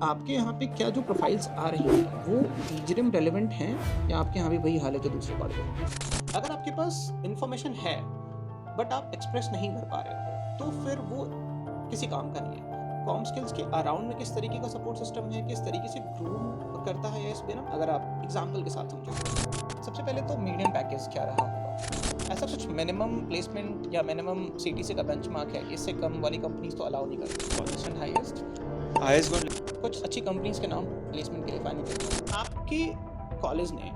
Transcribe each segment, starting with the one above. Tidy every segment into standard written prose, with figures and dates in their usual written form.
आपके यहाँ पे क्या जो प्रोफाइल्स आ रही हैं वो इंजीनियरिंग रेलेवेंट हैं या आपके यहाँ भी वही हाल है जो दूसरे कॉलेज में? अगर आपके पास इन्फॉर्मेशन है बट आप एक्सप्रेस नहीं कर पा रहे हो तो फिर वो किसी काम का नहीं है। कॉम स्किल्स के अराउंड में किस तरीके का सपोर्ट सिस्टम है, किस तरीके से ग्रूम करता है एस ना, अगर आप एग्जाम्पल के साथ समझोगे। सबसे पहले तो मीडियम पैकेज क्या रहा होगा। ऐसा कुछ मिनिमम प्लेसमेंट या मिनिमम सीटीसी का बेंचमार्क है, इससे कम वाली कंपनीज तो अलाउ नहीं करती। हाईएस्ट हाईएस्ट वन कुछ अच्छी कंपनीज के नाम प्लेसमेंट के लिए फाइनल करते हैं। आपके कॉलेज ने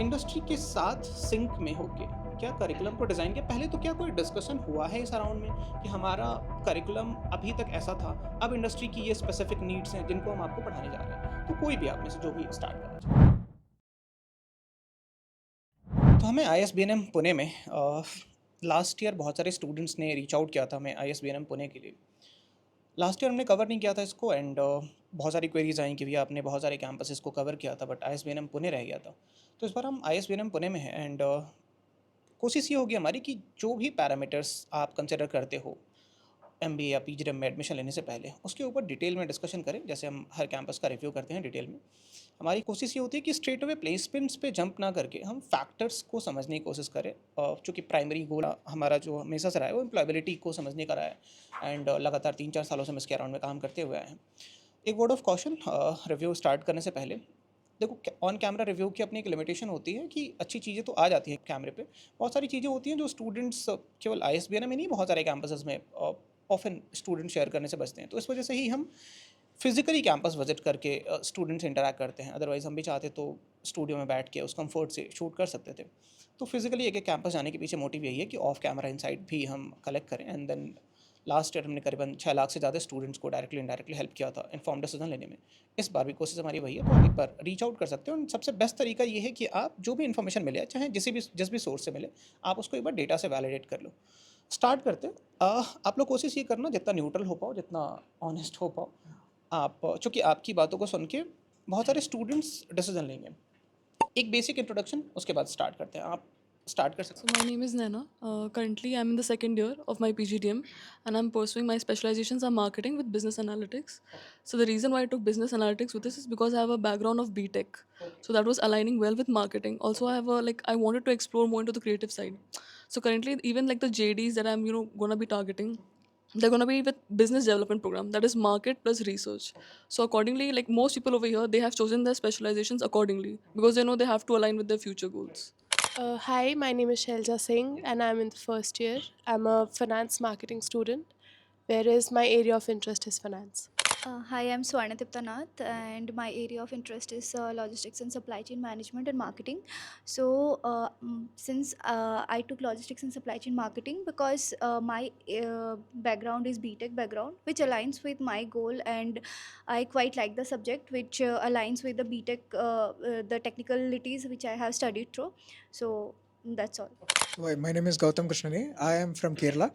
इंडस्ट्री के साथ सिंक में होके क्या करिकुलम को डिज़ाइन किया? पहले तो क्या कोई डिस्कशन हुआ है इस अराउंड में कि हमारा करिकुलम अभी तक ऐसा था, अब इंडस्ट्री की ये स्पेसिफिक नीड्स हैं जिनको हम आपको पढ़ाने जा रहे हैं? तो कोई भी आप में से जो भी स्टार्ट करना चाहे। तो हमें ISBNM पुणे में लास्ट ईयर बहुत सारे स्टूडेंट्स ने रीच आउट किया था हमें ISBNM पुणे के लिए। लास्ट ईयर हमने कवर नहीं किया था इसको एंड बहुत सारी क्वेरीज आई कि भैया आपने बहुत सारे कैंपसेस को कवर किया था बट ISBNM पुणे रह गया था। तो इस बार हम ISBNM पुणे में हैं एंड कोशिश ये होगी हमारी कि जो भी पैरामीटर्स आप कंसिडर करते हो MBA या PGDM में एडमिशन लेने से पहले उसके ऊपर डिटेल में डिस्कशन करें, जैसे हम हर कैंपस का रिव्यू करते हैं डिटेल में। हमारी कोशिश ये होती है कि स्ट्रेट अवे प्लेसमेंट्स पे जंप ना करके हम फैक्टर्स को समझने की कोशिश करें। चूँकि प्राइमरी गोल हमारा जो हमेशा से रहा है वो एम्प्लॉयबिलिटी को समझने का रहा है एंड लगातार 3-4 सालों से हम इसके अराउंड में काम करते हुए आए हैं। एक word of caution, review start करने से पहले देखो, ऑन कैमरा रिव्यू की अपनी एक लिमिटेशन होती है कि अच्छी चीज़ें तो आ जाती हैं कैमरे पे, बहुत सारी चीज़ें होती हैं जो स्टूडेंट्स केवल ISBN में नहीं, बहुत सारे कैंपसेस में ऑफन स्टूडेंट शेयर करने से बचते हैं। तो इस वजह से ही हम फिजिकली कैंपस विजिट करके स्टूडेंट से इंटरेक्ट करते हैं। अदरवाइज़ हम भी चाहते तो स्टूडियो में बैठ के उस कंफर्ट से शूट कर सकते थे। तो फिजिकली एक एक कैंपस जाने के पीछे मोटिव यही है कि ऑफ कैमरा इनसाइट भी हम कलेक्ट करें एंड देन लास्ट ईयर हमने करीबन 6 लाख से ज़्यादा स्टूडेंट्स को डायरेक्टली इनडायरेक्टली हेल्प किया था इन्फॉर्म डिसीजन लेने में। इस बार भी कोशिश हमारी वही है, तो आप एक बार रीच आउट कर सकते हो। और सबसे बेस्ट तरीका ये है कि आप जो भी इन्फॉर्मेशन मिले, चाहे जिस भी सोर्स से मिले, आप उसको एक बार डेटा से वैलिडेट कर लो। स्टार्ट करते हैं। आप लोग कोशिश ये करना जितना न्यूट्रल हो पाओ, जितना ऑनेस्ट हो पाओ। आप चूँकि आपकी बातों को सुन के बहुत सारे स्टूडेंट्स डिसीजन लेंगे। एक बेसिक इंट्रोडक्शन, उसके बाद स्टार्ट करते हैं। आप स्टार्ट कर सकते So my name is Naina. Currently, I'm in the second year of my PGDM, and I'm pursuing my specializations on marketing with business analytics. So the reason why I took business analytics with this is because I have a background of BTech, so that was aligning well with marketing. Also, I have a I wanted to explore more into the creative side. So currently, even like the JDs that I'm gonna be targeting, they're gonna be with business development program, that is market plus research. So accordingly, like most people over here, they have chosen their specializations accordingly because they know they have to align with their future goals. Hi, my name is Shelja Singh and I'm in the first year. I'm a finance marketing student, whereas my area of interest is finance. Hi, I'm Swarna Tiptanath, and my area of interest is logistics and supply chain management and marketing. So, since I took logistics and supply chain marketing because my background is BTech background, which aligns with my goal, and I quite like the subject, which aligns with the BTech, the technicalities which I have studied through. So, that's all. Hi, my name is Gautam Krishnani. I am from Kerala.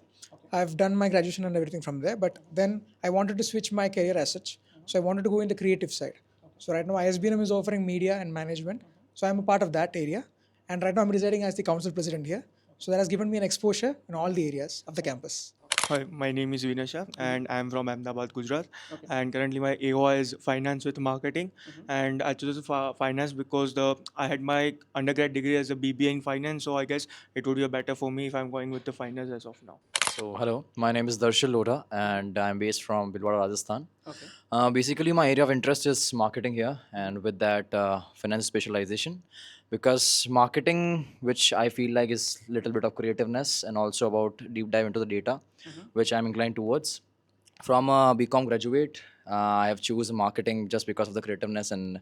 I've done my graduation and everything from there, but then I wanted to switch my career as such. So I wanted to go in the creative side. So right now ISBNM is offering media and management. So I'm a part of that area. And right now I'm residing as the council president here. So that has given me an exposure in all the areas of the campus. Hi, my name is Vinasha and I'm from Ahmedabad, Gujarat. And currently my AOI is finance with marketing. And I chose finance because I had my undergrad degree as a BBA in finance, so I guess it would be better for me if I'm going with the finance as of now. So, hello, my name is Darshil Lodha and I'm based from Bhilwara, Rajasthan. Okay. Basically, my area of interest is marketing here, and with that, finance specialization. Because marketing, which I feel like is little bit of creativeness and also about deep dive into the data, which I'm inclined towards. From a BCom graduate, I have chosen marketing just because of the creativeness and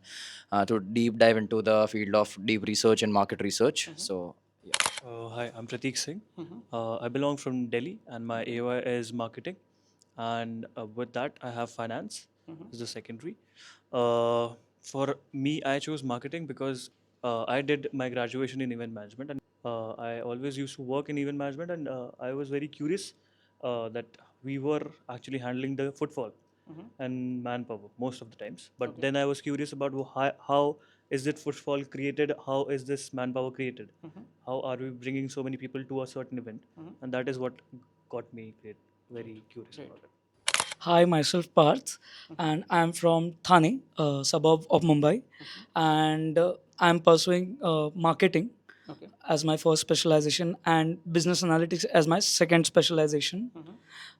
to deep dive into the field of deep research and market research. So, Hi, I'm Prateek Singh. I belong from Delhi and my AOI is marketing. And with that, I have finance as the secondary. For me, I chose marketing because I did my graduation in event management and I always used to work in event management and I was very curious that we were actually handling the footfall and manpower most of the times. But then I was curious about how is it footfall created? How is this manpower created? How are we bringing so many people to a certain event? And that is what got me very curious about it. Hi, myself Parth, and I'm from Thane, a suburb of Mumbai, and I'm pursuing marketing Okay. as my first specialization and business analytics as my second specialization,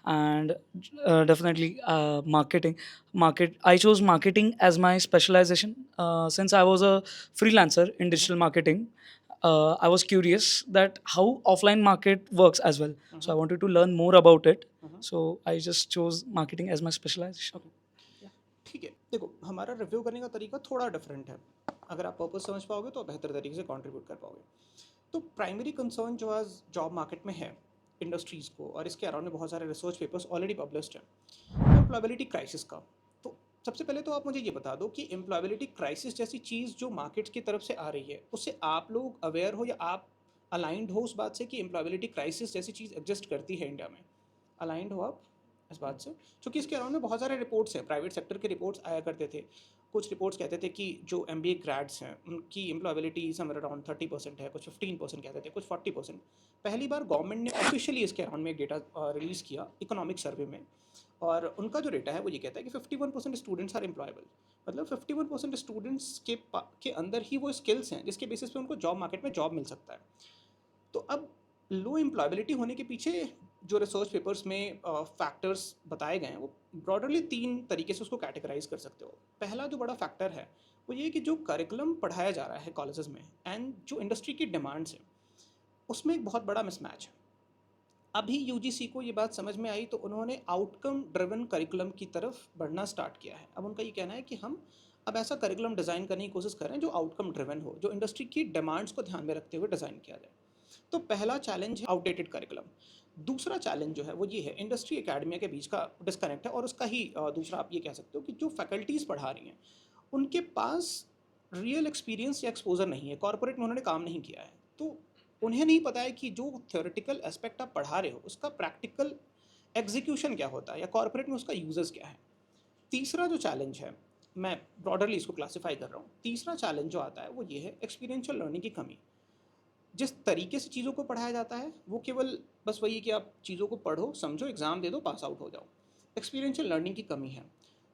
and definitely market. I chose marketing as my specialization since I was a freelancer in digital marketing. I was curious that how offline market works as well. So I wanted to learn more about it. So I just chose marketing as my specialization. ठीक है, देखो हमारा review करने का तरीका थोड़ा different है। अगर आप पर्पस समझ पाओगे तो बेहतर तरीके से कंट्रीब्यूट कर पाओगे। तो प्राइमरी कंसर्न जो आज जॉब मार्केट में है इंडस्ट्रीज़ को, और इसके अराउंड में बहुत सारे रिसर्च पेपर्स ऑलरेडी पब्लिश्ड हैं, एम्प्लॉयबिलिटी क्राइसिस का। तो सबसे पहले तो आप मुझे ये बता दो कि एम्प्लॉयबिलिटी क्राइसिस जैसी चीज़ जो मार्केट की तरफ से आ रही है, उससे आप लोग अवेयर हो या आप अलाइंड हो उस बात से कि एम्प्लॉयबिलिटी क्राइसिस जैसी चीज़ एग्जिस्ट करती है इंडिया में? अलाइंड हो आप इस बात से? क्योंकि इसके अराउंड में बहुत सारे रिपोर्ट्स हैं, प्राइवेट सेक्टर के रिपोर्ट्स आया करते थे। कुछ रिपोर्ट्स कहते थे कि जो एमबीए ग्रेड्स हैं उनकी एम्प्लॉयबिलिटी समवेयर अराउंड 30% है, कुछ 15% कहते थे, कुछ 40%। पहली बार गवर्नमेंट ने ऑफिशियली इसके अराउंड में एक डेटा रिलीज़ किया इकोनॉमिक सर्वे में, और उनका जो डेटा है वो ये कहता है कि 51% स्टूडेंट्स आर एम्प्लॉयबल। मतलब 51% स्टूडेंट्स के अंदर ही वो स्किल्स हैं जिसके बेसिस पे उनको जॉब मार्केट में जॉब मिल सकता है। तो अब लो एम्प्लॉयबिलिटी होने के पीछे जो रिसर्च पेपर्स में फैक्टर्स बताए गए हैं वो ब्रॉडरली 3 तरीके से उसको कैटेगराइज कर सकते हो। पहला जो बड़ा फैक्टर है वो ये कि जो करिकुलम पढ़ाया जा रहा है कॉलेजेस में एंड जो इंडस्ट्री की डिमांड्स है उसमें एक बहुत बड़ा मिसमैच है। अभी यूजीसी को ये बात समझ में आई तो उन्होंने आउटकम ड्रिवन करिकुलम की तरफ बढ़ना स्टार्ट किया है। अब उनका ये कहना है कि हम अब ऐसा करिकुलम डिज़ाइन करने की कोशिश करें जो आउटकम ड्रिवन हो, जो इंडस्ट्री की डिमांड्स को ध्यान में रखते हुए डिज़ाइन किया जाए। तो पहला चैलेंज है आउटडेटेड करिकुलम। दूसरा चैलेंज जो है वो ये है इंडस्ट्री एकेडमिया के बीच का डिस्कनेक्ट है, और उसका ही दूसरा आप ये कह सकते हो कि जो फैकल्टीज़ पढ़ा रही हैं उनके पास रियल एक्सपीरियंस या एक्सपोजर नहीं है, कॉर्पोरेट में उन्होंने काम नहीं किया है, तो उन्हें नहीं पता है कि जो थ्योरेटिकल एस्पेक्ट आप पढ़ा रहे हो उसका प्रैक्टिकल एग्जीक्यूशन क्या होता है या कॉर्पोरेट में उसका यूजेस क्या है। तीसरा जो चैलेंज है, मैं ब्रॉडरली इसको क्लासीफाई कर रहा हूँ, तीसरा चैलेंज जो आता है वो ये है एक्सपीरियंशियल लर्निंग की कमी। जिस तरीके से चीज़ों को पढ़ाया जाता है वो केवल बस वही कि आप चीज़ों को पढ़ो, समझो, एग्ज़ाम दे दो, पास आउट हो जाओ। एक्सपीरियंशियल लर्निंग की कमी है।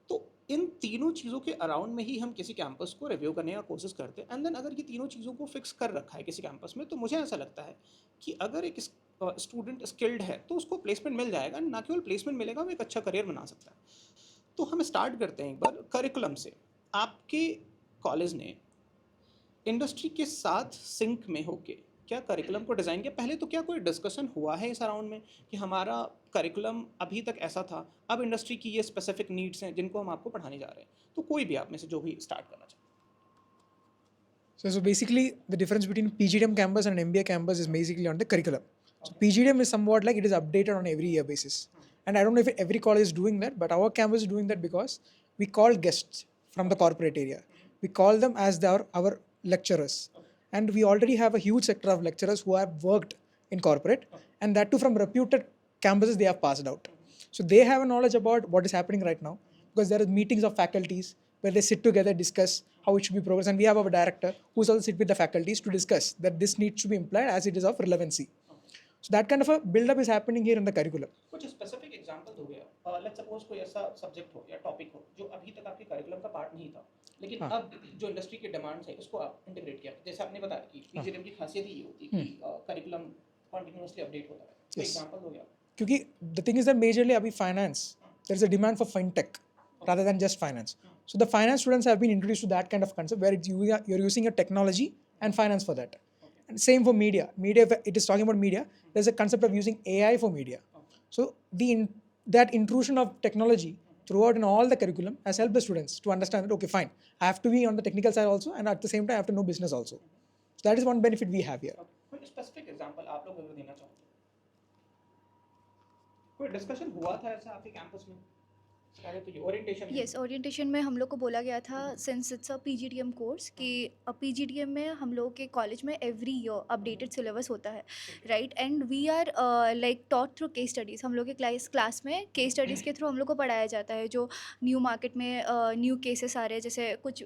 तो इन तीनों चीज़ों के अराउंड में ही हम किसी कैंपस को रिव्यू करने का कोशिश करते हैं, एंड देन अगर ये तीनों चीज़ों को फिक्स कर रखा है किसी कैंपस में तो मुझे ऐसा लगता है कि अगर एक स्टूडेंट स्किल्ड है तो उसको प्लेसमेंट मिल जाएगा, ना केवल प्लेसमेंट मिलेगा, वो एक अच्छा करियर बना सकता है। तो हम स्टार्ट करते हैं एक बार करिकुलम से। आपके कॉलेज ने इंडस्ट्री के साथ सिंक में होके क्या करिकुलम को डिज़ाइन किया? पहले तो क्या कोई डिस्कशन हुआ है इस अराउंड में कि हमारा करिकुलम अभी तक ऐसा था, अब इंडस्ट्री की ये स्पेसिफिक नीड्स हैं जिनको हम आपको पढ़ाने जा रहे हैं? तो कोई भी आप में से जो भी स्टार्ट करना चाहे। So basically, the difference between PGDM campus and MBA campus is basically on the curriculum. So PGDM is somewhat like it is updated on every year basis. And I don't know if every college is doing that, but our campus is doing that because we call guests from the corporate area. We call them as our lecturers. And we already have a huge sector of lecturers who have worked in corporate, and that too from reputed campuses they have passed out. So they have a knowledge about what is happening right now because there are meetings of faculties where they sit together, discuss how it should be progressed. And we have our director who's also sit with the faculties to discuss that this needs to be implied as it is of relevancy. So that kind of a build-up is happening here in the curriculum. कुछ specific example हो गया, let's suppose कोई ऐसा subject हो या topic हो जो अभी तक आपके करिकुलम का पार्ट नहीं था, लेकिन अब जो इंडस्ट्री की डिमांड्स है उसको आप इंटीग्रेट किया। जैसे आपने बताया कि पीजीडीएम की खासियत ही ये होती है कि करिकुलम कंटिन्यूअसली अपडेट होता है। कोई एग्जांपल हो गया? क्योंकि the thing is that majorly अभी finance, there is a demand for fintech rather than just finance. So the finance students have been introduced to that kind of concept where you're using a technology and finance for that. And same for media. Media, if it is talking about media, there's a concept of using AI for media. So that intrusion of technology throughout in all the curriculum has helped the students to understand that, okay, fine, I have to be on the technical side also, and at the same time, I have to know business also. So that is one benefit we have here. कोई specific example आप लोग अगर देना चाहो? कोई discussion हुआ था ऐसा आपके कैंपस में पहले तो ये ओरिएंटेशन यस, ओरिएंटेशन में हम लोग को बोला गया था, since it's a PGDM course, कि पीजीडीएम में हम लोग के कॉलेज में एवरी ईयर अपडेटेड सिलेबस होता है, right? And we are like taught through case studies. हम लोग के क्लास में केस स्टडीज़ के थ्रू हम लोग को पढ़ाया जाता है, जो न्यू मार्केट में न्यू केसेस आ रहे हैं, जैसे कुछ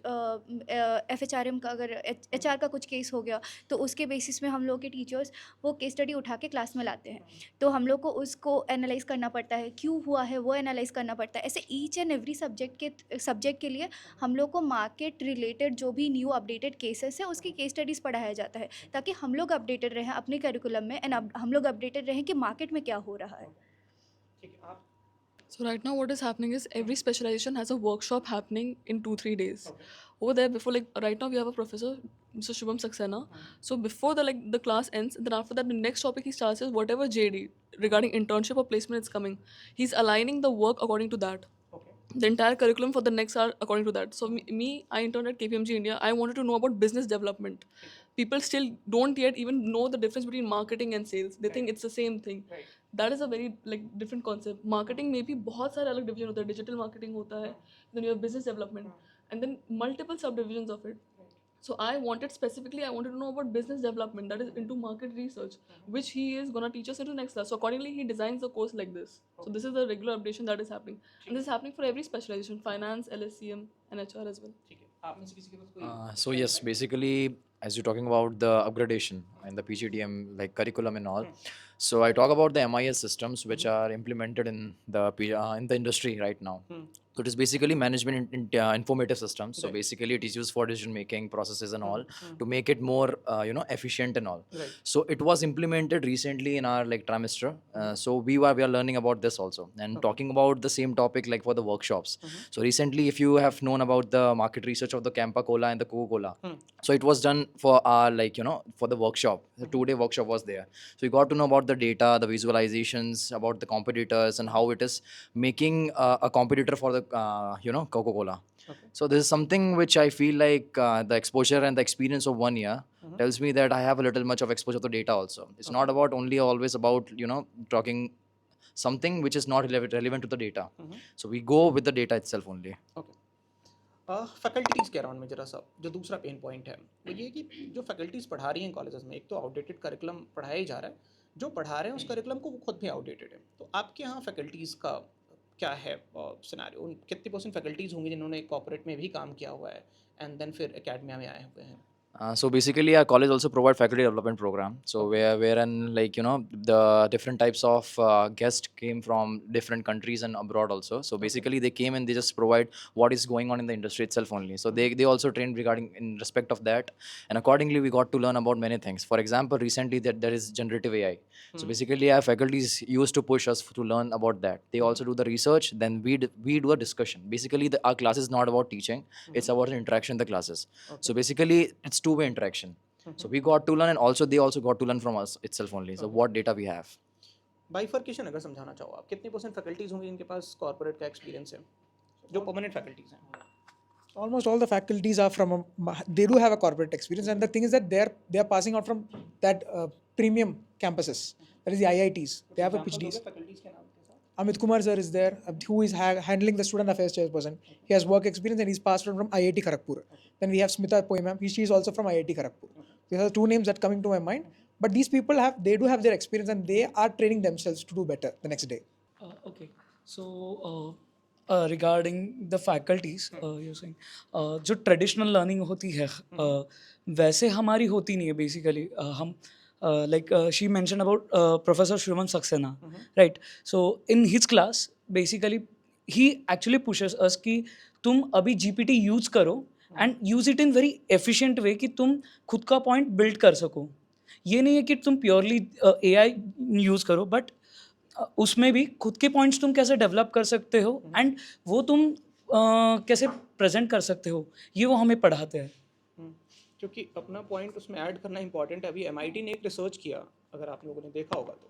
एफएचआरएम का, अगर एचआर का कुछ केस हो गया, तो उसके बेसिस में हम लोग के टीचर्स वो केस स्टडी उठा के क्लास में लाते हैं। तो हम लोग को उसको एनालाइज करना पड़ता है, क्यों हुआ है वो एनालाइज करना पड़ता है। ऐसे ईच एंड एवरी सब्जेक्ट के लिए हम लोग को मार्केट रिलेटेड जो भी न्यू अपडेटेड केसेस है उसकी केस स्टडीज़ पढ़ाया जाता है, ताकि हम लोग अपडेटेड रहें अपने करिकुलम में, एंड हम लोग अपडेटेड रहें कि मार्केट में क्या हो रहा है। ठीक है आप So right now what is happening is every specialization has a workshop happening in 2-3 days. Over there, before, like right now we have a professor, Mr. Shubham Saxena. So before the class ends, then after that the next topic he starts is whatever JD regarding internship or placement is coming. He's aligning the work according to that. The entire curriculum for the next hour according to that. So I interned at KPMG India. I wanted to know about business development. People still don't yet even know the difference between marketing and sales. They think it's the same thing. That is a very like different concept. Marketing में भी बहुत सारे अलग division होता है. Digital marketing होता है. Then you have business development, and then multiple subdivisions of it. So I wanted to know about business development, that is into market research, which he is gonna teach us into next class. So accordingly, he designs the course like this. So this is the regular updation that is happening, and this is happening for every specialization: finance, LSCM, and HR as well. ठीक है आप में से किसी के पास कोई So yes, basically, as you're talking about the upgradation in the PGDM like curriculum and all, so I talk about the MIS systems which are implemented in in the industry right now. So it is basically management informative systems. So basically, it is used for decision making processes and all to make it more efficient and all. Right. So it was implemented recently in our like trimester. So we are learning about this also and talking about the same topic like for the workshops. So recently, if you have known about the market research of the Campa Cola and the Coca Cola, so it was done for our like for the workshop. The 2-day workshop was there. So we got to know about the data, the visualizations about the competitors and how it is making a competitor for the Coca Cola. So this is something which I feel like the exposure and the experience of 1 year tells me that I have a little much of exposure to data also. It's not about only always about talking something which is not relevant to the data. So we go with the data itself only. Okay faculties के around में जरा सा जो दूसरा pain point है वो ये कि जो फैकल्टीज़ पढ़ा रही हैं कॉलेजेस में, एक तो आउटडेटेड करिकुलम पढ़ाया ही जा रहा है, जो पढ़ा रहे हैं उस करिकुलम को वो खुद भी आउटडेटेड है। तो आपके यहाँ फैकल्टीज़ का क्या है सिनेरियो? कितनी परसेंट फैकल्टीज़ होंगी जिन्होंने कॉर्पोरेट में भी काम किया हुआ है एंड देन फिर एकेडमिया में आए हुए हैं? So basically, our college also provide faculty development program. So wherein like the different types of guests came from different countries and abroad also. So basically, they came and they just provide what is going on in the industry itself only. So they also trained regarding in respect of that, and accordingly, we got to learn about many things. For example, recently that there is generative AI. So basically, our faculties used to push us to learn about that. They also do the research. Then we do a discussion. Basically, our class is not about teaching; it's about the interaction in the classes. So basically, it's two-way interaction. So we got to learn, and also they also got to learn from us itself only. So what data we have. Bifurcation अगर समझाना चाहो आप, कितनी percent faculties होंगी जिनके पास corporate का experience है, जो परमानेंट फैकल्टीज़ हैं? Almost all the faculties are from they do have a corporate experience, and the thing is that they are passing out from that premium campuses, that is the IITs. They have a PhDs. Faculties के नाम के साथ Amit Kumar sir is there, who is handling the student affairs chairperson. He has work experience and he's passed out from IIT Kharagpur. Then we have Smita Poi ma'am. She is also from IIT Kharagpur. These are the two names that coming to my mind. But these people they do have their experience and they are training themselves to do better the next day. Okay. So regarding the faculties, you're saying जो traditional learning होती है वैसे हमारी होती नहीं है basically. हम like she mentioned about Professor Shubham Saxena, right? So in his class, basically, he actually pushes us कि तुम अभी GPT use करो and use it in very efficient way कि तुम खुद का point build कर सको. ये नहीं है कि तुम purely AI use करो, but उसमें भी खुद के पॉइंट्स तुम कैसे डेवलप कर सकते हो एंड वो तुम कैसे प्रेजेंट कर सकते हो, ये वो हमें पढ़ाते हैं. क्योंकि अपना पॉइंट उसमें ऐड करना इंपॉर्टेंट है। अभी MIT ने एक रिसर्च किया, अगर आप लोगों ने देखा होगा तो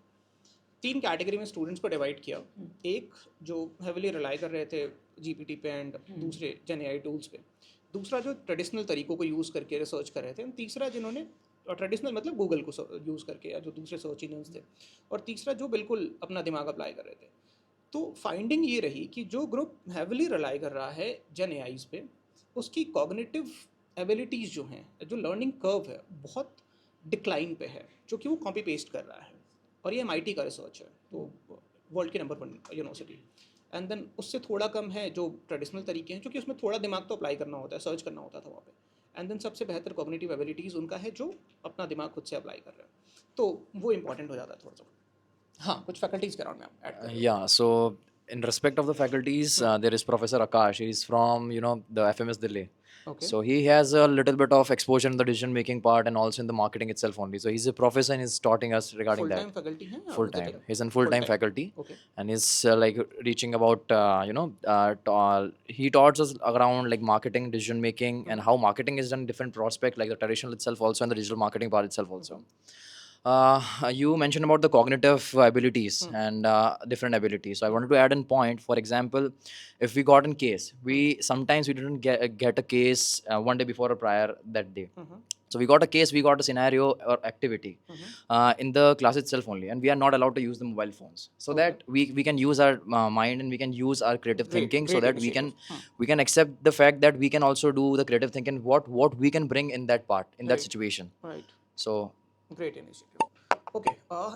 3 कैटेगरी में स्टूडेंट्स को डिवाइड किया। एक जो हेविली रिलाई कर रहे थे GPT पे एंड दूसरे जेन AI टूल्स पे, दूसरा जो ट्रेडिशनल तरीकों को यूज़ करके रिसर्च कर रहे थे, तीसरा जिन्होंने ट्रेडिशनल मतलब गूगल को यूज़ करके या जो दूसरे सर्च इंजन्स थे, और तीसरा जो बिल्कुल अपना दिमाग अप्लाई कर रहे थे। तो फाइंडिंग ये रही कि जो ग्रुप हैविली रिलाई कर रहा है जेन एआईज पे, उसकी कॉग्निटिव एबिलिटीज़ जो हैं, जो लर्निंग कर्व है, बहुत डिक्लाइन पे है, जो कि वो कॉपी पेस्ट कर रहा है। और ये एमआईटी का रिसर्च है, तो वर्ल्ड की नंबर 1 यूनिवर्सिटी। एंड देन उससे थोड़ा कम है जो ट्रेडिशनल तरीके हैं, क्योंकि उसमें थोड़ा दिमाग तो अप्लाई करना होता है, सर्च करना होता था वहाँ पे। एंड देन सबसे बेहतर कॉग्निटिव एबिलिटीज़ उनका है जो अपना दिमाग खुद से अप्लाई कर रहे हैं, तो वो इंपॉर्टेंट हो जाता है थोड़ा सा। हाँ, कुछ फैकल्टीज़ के अराउंड में आप ऐड कर Yeah, so in respect of the faculties, there is Professor Akash. He's from the FMS Delhi. Okay. So he has a little bit of exposure in the decision making part and also in the marketing itself only. So he's a professor and he's taughting us regarding full that. Time faculty हैं या Full time. He's in full time faculty okay. and he's like reaching about he taught us around like marketing, decision making, and how marketing is done in different prospect like the traditional itself also and the digital marketing part itself also. You mentioned about the cognitive abilities and different abilities. So I wanted to add in point. For example, if we got in case, we sometimes we didn't get a case one day before or prior that day. So we got a case, we got a scenario or activity in the class itself only, and we are not allowed to use the mobile phones, so that we can use our mind and we can use our creative thinking, so great that initiative. we can accept the fact that we can also do the creative thinking, what we can bring in that part in that Right. situation. Right, So great initiative. Okay,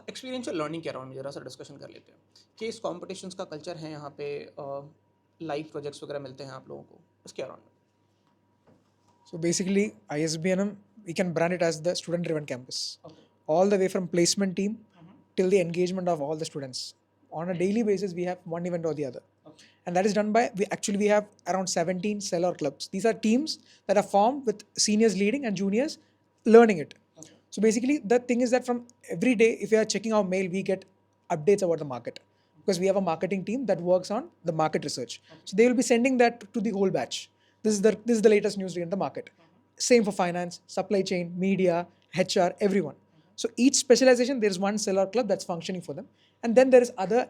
experiential learning के around जरा सा discussion कर लेते हैं। Case competitions का culture है यहाँ पे, लाइव प्रोजेक्ट्स वगैरह मिलते हैं आप लोगों को, उसके अराउंड में। So basically, ISBNM, we can brand it as the student-driven campus. All the way from placement team till the engagement of all the students. On a daily basis, we have one event or the other. And that is done by, we have around 17 seller clubs. These are teams that are formed with seniors leading and juniors learning it. So basically, the thing is that from every day, if we are checking our mail, we get updates about the market. Because we have a marketing team that works on the market research. So they will be sending that to the whole batch. This is the latest news in the market. Same for finance, supply chain, media, HR, everyone. So each specialization, there is one seller club that's functioning for them. And then there is other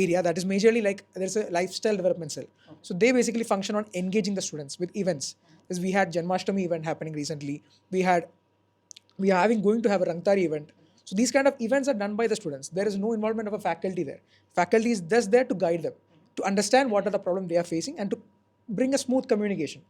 area that is majorly like there's a lifestyle development cell. So they basically function on engaging the students with events. As we had Janmashtami event happening recently. We are going to have a Rangtari event. So these kind of events are done by the students. There is no involvement of a faculty there. Faculty is just there to guide them, to understand what are the problems they are facing and to bring a smooth communication.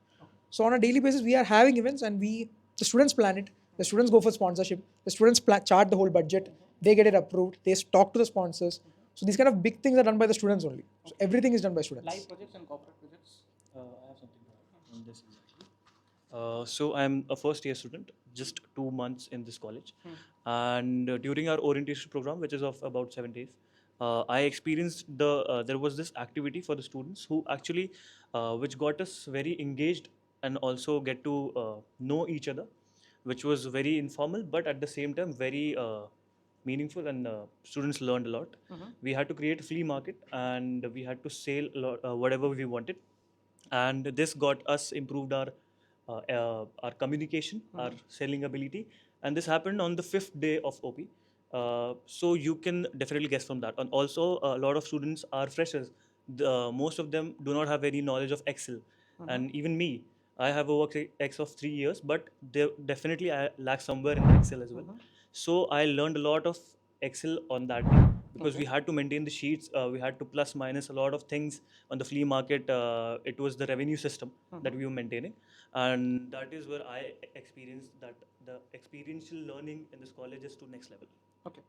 So on a daily basis, we are having events and the students plan it. The students go for sponsorship. The students chart the whole budget. They get it approved. They talk to the sponsors. So these kind of big things are done by the students only. So everything is done by students. Live projects and corporate projects. I have something to add on this exactly. So I'm a first year student, just 2 months in this college, and during our orientation program, which is of about 7 days, I experienced there was this activity for the students who actually which got us very engaged and also get to know each other, which was very informal but at the same time very meaningful, and students learned a lot. We had to create a flea market and we had to sell a lot, whatever we wanted, and this got us improved our communication, our selling ability, and this happened on the 5th day of OP. So you can definitely guess from that. And also a lot of students are freshers. Most of them do not have any knowledge of Excel, and even me, I have a work ex of 3 years, but definitely I lack somewhere in Excel as well. So I learned a lot of Excel on that day, because we had to maintain the sheets, we had to plus minus a lot of things on the flea market. It was the revenue system that we were maintaining, and that is where I experienced that the experiential learning in this college is to next level. Okay.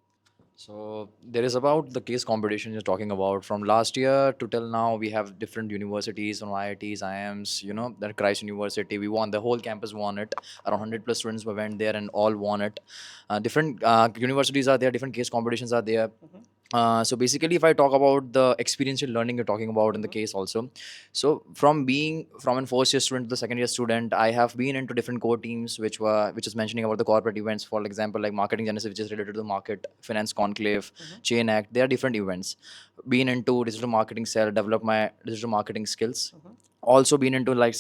So there is about the case competition you're talking about. From last year to till now, we have different universities and IITs, IIMs. That Christ University, we won. The whole campus won it. Around 100 plus students went there and all won it. Different universities are there. Different case competitions are there. So basically, if I talk about the experiential learning you're talking about in the case also, so from a first year student to the second year student, I have been into different core teams, which is mentioning about the corporate events. For example, like Marketing Genesis, which is related to the market, Finance Conclave, Chain Act. They are different events. Been into digital marketing cell, develop my digital marketing skills. Also been into like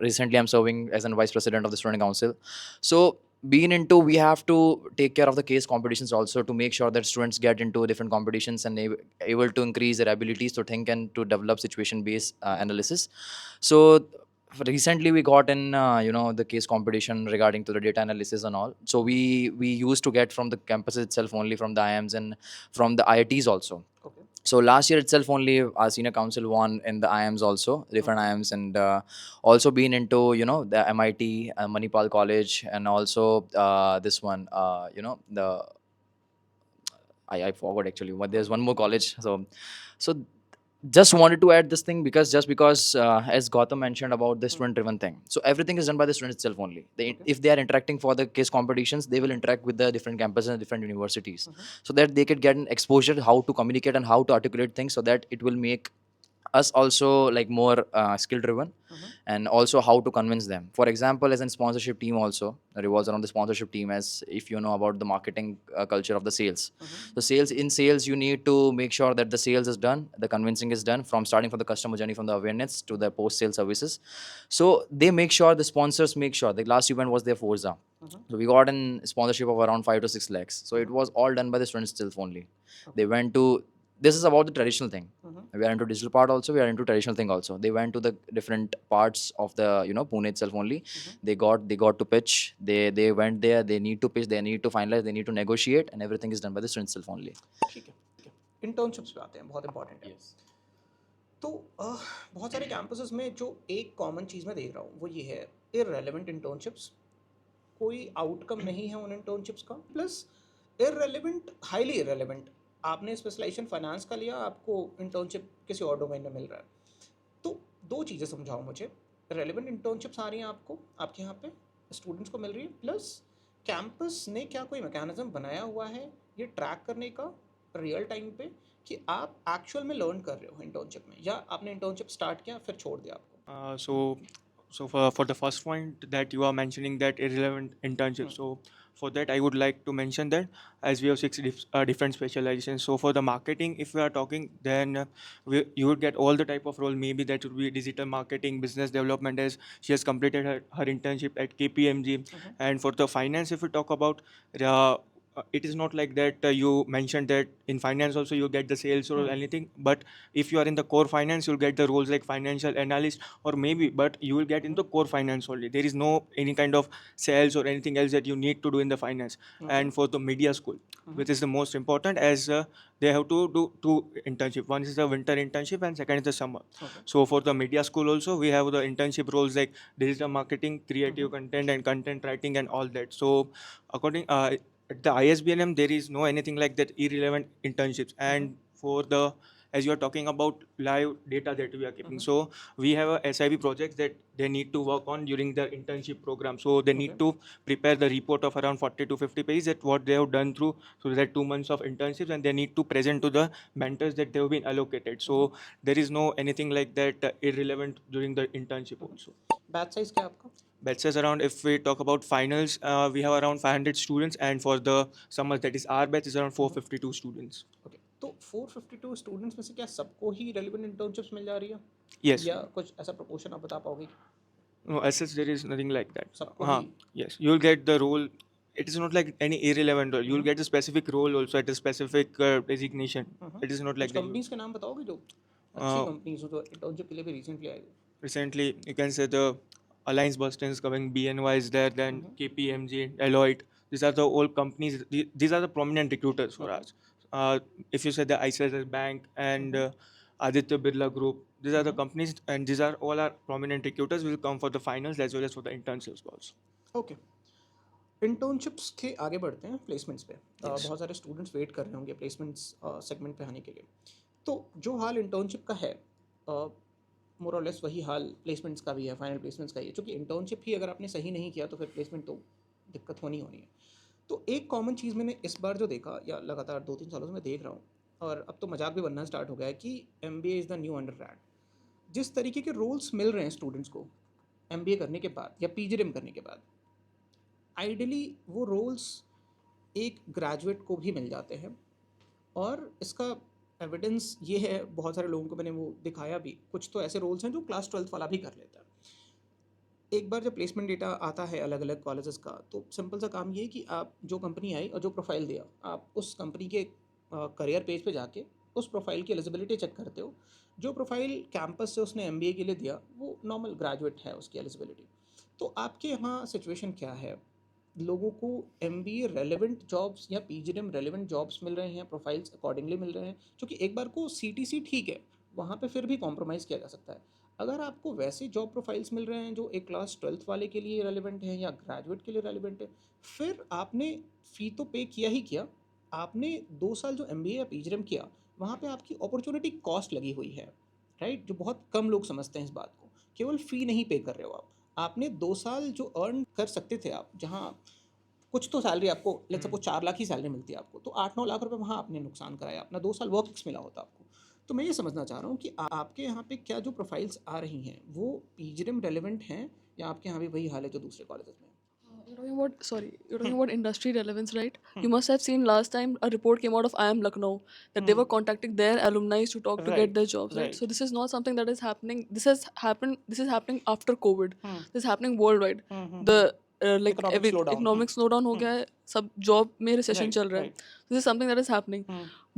recently I'm serving as a vice president of the student council. So being into, we have to take care of the case competitions also, to make sure that students get into different competitions and able to increase their abilities to think and to develop situation based analysis. So recently we got in the case competition regarding to the data analysis and all. So we used to get from the campus itself only, from the IIMs and from the IITs also. Okay. So last year itself only our senior council won in the IIMs also, different IIMs, and also been into, you know, the MIT, Manipal College, and also this one, you know, the I forgot actually, but there's one more college. So just wanted to add this thing because as Gautam mentioned about the student driven thing, so everything is done by the students itself only. If they are interacting for the case competitions, they will interact with the different campuses and different universities, so that they could get an exposure how to communicate and how to articulate things, so that it will make us also like more skill driven, and also how to convince them. For example, as a sponsorship team also revolves around the sponsorship team, as if you know about the marketing culture of the sales. So sales, you need to make sure that the sales is done, the convincing is done, from starting from the customer journey, from the awareness to the post sale services. So they make sure, the sponsors make sure. The last event was their Forza. So we got an sponsorship of around 5 to 6 lakhs. So it was all done by the students itself only. They went to, this is about the traditional thing. We are into digital part also, we are into traditional thing also. They went to the different parts of the, you know, Pune itself only. They got to pitch, they went there, they need to pitch, they need to finalize, they need to negotiate, and everything is done by the students itself only. ठीक है internships पे आते हैं, बहुत important है। तो बहुत सारे कैंपसेस में जो एक कॉमन चीज़ मैं देख रहा हूँ वो ये है इररेलेवेंट इंटर्नशिप्स, कोई आउटकम नहीं है उन इंटर्नशिप्स का, प्लस इररेलेवेंट, हाईली इररेलेवेंट। आपने स्पेशलाइजेशन फाइनेंस का लिया, आपको इंटर्नशिप किसी और डोमेन में मिल रहा है। तो दो चीज़ें समझाओ मुझे, रेलेवेंट इंटर्नशिप्स आ रही हैं आपको, आपके यहाँ पे स्टूडेंट्स को मिल रही है, प्लस कैंपस ने क्या कोई मैकेनिज्म बनाया हुआ है ये ट्रैक करने का रियल टाइम पे कि आप एक्चुअल में लर्न कर रहे हो इंटर्नशिप में, या आपने इंटर्नशिप स्टार्ट किया फिर छोड़ दिया आपको? So for the first point that you are mentioning, that irrelevant internship, so for that I would like to mention that as we have different specializations. So for the marketing, if we are talking, then you would get all the type of role. Maybe that would be digital marketing, business development, as she has completed her internship at KPMG. And for the finance, if we talk about, it is not like that you mentioned that in finance also you get the sales or anything, but if you are in the core finance, you'll get the roles like financial analyst or maybe, but you will get into core finance only. There is no any kind of sales or anything else that you need to do in the finance. And for the media school, which is the most important, as they have to do two internship. One is the winter internship and second is the summer. So for the media school also, we have the internship roles like digital marketing, creative content and content writing and all that. So according at the ISBNM, there is no anything like that irrelevant internships. And for the, as you are talking about live data that we are keeping, so we have a SIB project that they need to work on during their internship program. So they need to prepare the report of around 40 to 50 pages that what they have done through, so that 2 months of internships, and they need to present to the mentors that they have been allocated. So there is no anything like that irrelevant during the internship also. Batch size क्या है आपका? Batch says around, if we talk about finals, we have around 500 students, and for the summers, that is our batch, is around 452 students. Okay, तो 452 students में से क्या सबको ही relevant internships मिल जा रही है, Yes. या कुछ ऐसा प्रोपोर्शन आप बता पाओगे? No, as such, there is nothing like that. सबको हाँ, ही? yes, you'll get the role. It is not like any irrelevant role. You'll get a specific role also at a specific designation. It is not like कुछ that. Companies के नाम बताओगे जो अच्छी companies हो जो इंटर्नशिप के लिए भी recently I? Recently, you can say the Alliance Boston is coming, BNY is there, then KPMG, Deloitte. These are the old companies. These are the prominent recruiters for us. If you say the ICICI Bank and Aditya Birla Group, these are the companies, and these are all our prominent recruiters will come for the finals as well as for the internships also. Okay, internships के आगे बढ़ते हैं placements पे। बहुत सारे students wait कर रहे होंगे प्लेसमेंट्स सेगमेंट पे आने के लिए। तो जो हाल इंटर्नशिप का है, मोर और लेस वही हाल प्लेसमेंट्स का भी है, फाइनल प्लेसमेंट्स का ही है, क्योंकि इंटर्नशिप ही अगर आपने सही नहीं किया तो फिर प्लेसमेंट तो दिक्कत होनी है। तो एक कॉमन चीज़ मैंने इस बार जो देखा, या लगातार 2-3 सालों से मैं देख रहा हूँ, और अब तो मजाक भी बनना स्टार्ट हो गया है कि MBA is the new undergrad. जिस तरीके के रोल्स मिल रहे हैं स्टूडेंट्स को MBA करने के बाद या PGDM करने के बाद, आइडियली वो रोल्स एक ग्रेजुएट को भी मिल जाते हैं। और इसका एविडेंस ये है, बहुत सारे लोगों को मैंने वो दिखाया भी, कुछ तो ऐसे रोल्स हैं जो क्लास 12th वाला भी कर लेता है। एक बार जब प्लेसमेंट डेटा आता है अलग अलग कॉलेजेस का, तो सिंपल सा काम ये है कि आप जो कंपनी आई और जो प्रोफाइल दिया, आप उस कंपनी के करियर पेज पे जाके उस प्रोफाइल की एलिजिबिलिटी चेक करते हो। जो प्रोफाइल कैंपस से उसने MBA के लिए दिया वो नॉर्मल ग्रेजुएट है उसकी एलिजिबिलिटी। तो आपके यहाँ सिचुएशन क्या है? लोगों को MBA रेलेवेंट जॉब्स या PGDM रेलेवेंट जॉब्स मिल रहे हैं, प्रोफाइल्स अकॉर्डिंगली मिल रहे हैं, क्योंकि एक बार को CTC ठीक है, वहाँ पे फिर भी कॉम्प्रोमाइज़ किया जा सकता है। अगर आपको वैसे जॉब प्रोफाइल्स मिल रहे हैं जो एक क्लास 12th वाले के लिए रेलेवेंट है या ग्रेजुएट के लिए रेलेवेंट है, फिर आपने फ़ी तो पे किया ही किया, आपने 2 साल जो MBA या PGDM किया, वहाँ पे आपकी अपॉर्चुनिटी कॉस्ट लगी हुई है, राइट? जो बहुत कम लोग समझते हैं इस बात को। केवल फ़ी नहीं पे कर रहे हो आप, आपने 2 साल जो अर्न कर सकते थे आप, जहाँ कुछ तो सैलरी आपको, let's suppose 4 lakh he salary मिलती है आपको, तो 8-9 लाख रुपए वहाँ आपने नुकसान कराया, अपना 2 साल वर्क एक्स मिला होता आपको। तो मैं ये समझना चाह रहा हूँ कि आपके यहाँ पे क्या जो प्रोफाइल्स आ रही हैं वो PGDM रेलेवेंट हैं, या आपके यहाँ भी वही हाल है जो दूसरे कॉलेजेस में है? You're talking about industry relevance, right? You must have seen last time a report came out of IIM Lucknow that they were contacting their alumni to talk to Right, get their jobs, right? right. So this is not something that is happening. This has happened. This is happening after COVID. This is happening worldwide. The like Economic every slowdown. economic slowdown हो गया है, सब job में recession Right, चल रहा है. right. This is something that is happening.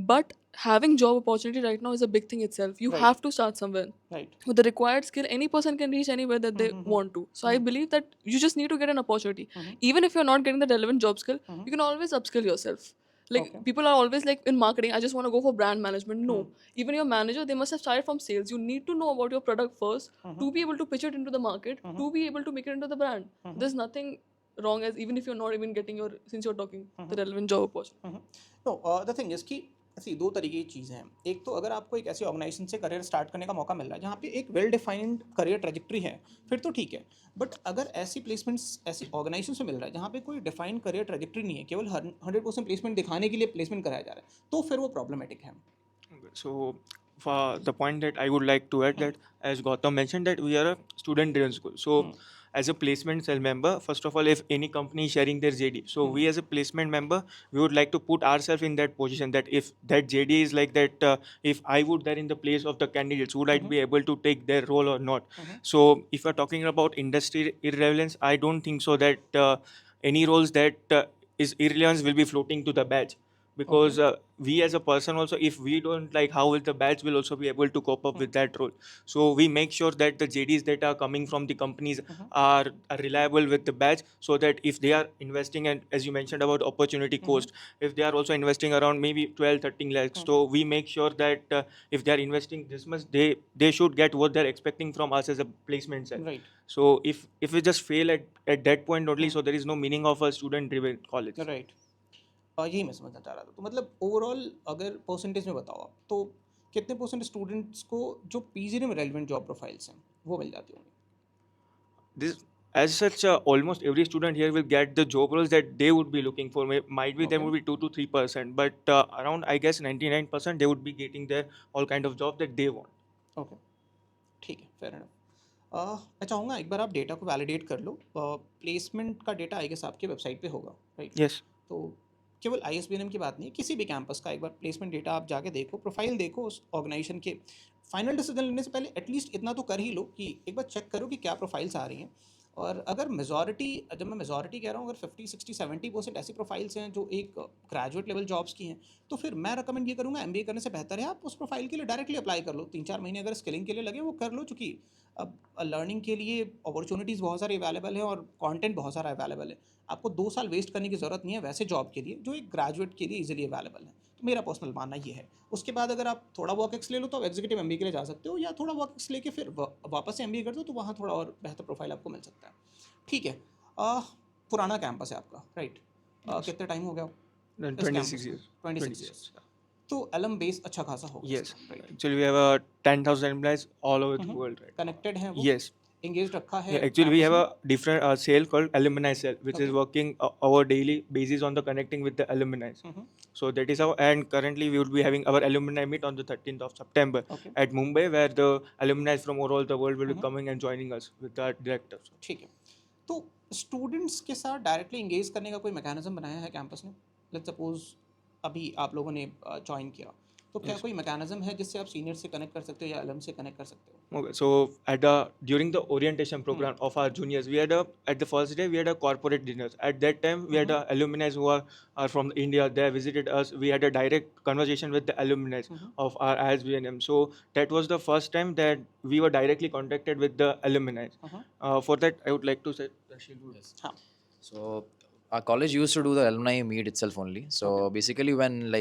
But having job opportunity right now is a big thing itself. You Right. have to start somewhere. Right. With the required skill, any person can reach anywhere that they want to. So I believe that you just need to get an opportunity. Even if you're not getting the relevant job skill, you can always upskill yourself. Like people are always like in marketing, I just want to go for brand management. No, even your manager, they must have started from sales. You need to know about your product first to be able to pitch it into the market, to be able to make it into the brand. There's nothing wrong as even if you're not even getting your, since you're talking the relevant job opportunity. No, the thing is कि ऐसी 2 तरीके की चीज़ें हैं। एक तो अगर आपको एक ऐसी ऑर्गेनाइजेशन से करियर स्टार्ट करने का मौका मिल रहा है जहाँ पे एक वेल डिफाइंड करियर ट्रेजेक्ट्री है, फिर तो ठीक है। बट अगर ऐसी प्लेसमेंट्स ऐसी ऑर्गेनाइजेशन से मिल रहा है जहाँ पे कोई डिफाइंड करियर ट्रेजेक्ट्री नहीं है, केवल 100% प्लेसमेंट दिखाने के लिए प्लेसमेंट कराया जा रहा है, तो फिर वो प्रॉब्लमेटिक है। So, for the point that I would like to add that, as Gautam mentioned, that we are a student-driven school. So, as a placement cell member, first of all, if any company is sharing their JD, so we as a placement member, we would like to put ourselves in that position that if that JD is like that, if I would there in the place of the candidates, would I be able to take their role or not? So, if we're talking about industry irrelevance, I don't think so that any roles that is irrelevance will be floating to the badge. Because we as a person also, if we don't like, how will the badge will also be able to cope up with that role? So we make sure that the JDs that are coming from the companies are reliable with the badge, so that if they are investing, and as you mentioned about opportunity cost, if they are also investing around maybe 12-13 lakhs, so we make sure that if they are investing this much, they should get what they're expecting from us as a placement cell. Right. So if we just fail at that point only, so there is no meaning of a student driven college. Right, यही मैं समझना चाह रहा था। तो मतलब overall अगर percentage में बताओ आप, तो कितने परसेंट स्टूडेंट्स को जो PGDM रेलेवेंट जॉब प्रोफाइल्स हैं वो मिल जाती होंगी? This as such, almost every student here will get the job roles that they would be looking for. Might be there Okay. would be 2 to 3%, but around I guess 99% they would be getting their all kind of job that they want. Okay, ठीक है, fair enough. मैं चाहूँगा एक बार आप data को validate कर लो। Placement का data I guess आपके वेबसाइट पे होगा, राइट? Yes. तो केवल ISBNM की बात नहीं, किसी भी कैंपस का एक बार प्लेसमेंट डेटा आप जाके देखो, प्रोफाइल देखो उस ऑर्गेनाइजेशन के। फाइनल डिसीजन लेने से पहले एटलीस्ट इतना तो कर ही लो कि एक बार चेक करो कि क्या प्रोफाइल्स आ रही हैं। और अगर मेजॉरिटी, जब मैं मेजॉरिटी कह रहा हूँ, अगर 50-60-70% ऐसी प्रोफाइल्स हैं जो एक ग्रेजुएट लेवल जॉब्स की हैं, तो फिर मैं रिकमेंड ये करूँगा MBA करने से बेहतर है आप उस प्रोफाइल के लिए डायरेक्टली अप्लाई कर लो। 3-4 महीने अगर स्किलिंग के लिए लगे वो कर लो, चूँकि अब लर्निंग के लिए अपॉर्चुनिटीज़ बहुत सारी अवेलेबल है और कंटेंट बहुत सारा अवेलेबल है। आपको 2 साल वेस्ट करने की ज़रूरत नहीं है वैसे जॉब के लिए जो एक ग्रेजुएट के लिए ईजिली अवेलेबल है। तो मेरा पर्सनल मानना ये है। उसके बाद अगर आप थोड़ा वर्क एक्स ले लो तो आप एग्जीक्यूटिव MBA के लिए जा सकते हो, या थोड़ा वर्क एक्स लेके फिर वापस से MBA कर दो, तो वहाँ थोड़ा और बेहतर प्रोफाइल आपको मिल सकता है। ठीक है, पुराना कैंपस है आपका, राइट? कितना टाइम हो गया? 26 years. 26 ईयर्स। तो एलम बेस अच्छा खासा होगा। Yes. Right, Actually, we have 10,000 employees all over the world, right? Connected है वो, Yes. एंगेज रखा है। Yeah, actually, we have campus a different cell called alumni cell, which is Okay. working our daily basis on the connecting with the alumni. Mhm. So that is how, and currently we would be having our alumni meet on the 13th of September Okay. at Mumbai, where the alumni from all the world will be Mhm. coming and joining us with our directors. ठीक है। तो students के साथ directly engage करने का कोई mechanism बनाया है कैंपस ने? लेट्स सपोज अभी आप लोगों ने ज्वाइन किया, तो क्या कोई मैकेनिज्म है जिससे आप सीनियर से कनेक्ट कर सकते हो या अलम से कनेक्ट कर सकते हो? Okay, so during the orientation program of our juniors, we had at the first day we had a corporate dinners. At that time, we had alumni who are from India. They visited us. We had a direct conversation with the alumni of our ISBNM. So that was the first time that we were directly contacted with the alumni. For that, I would like to say, Rashid would- हाँ, So Our college used to do the alumni meet itself only. So basically, when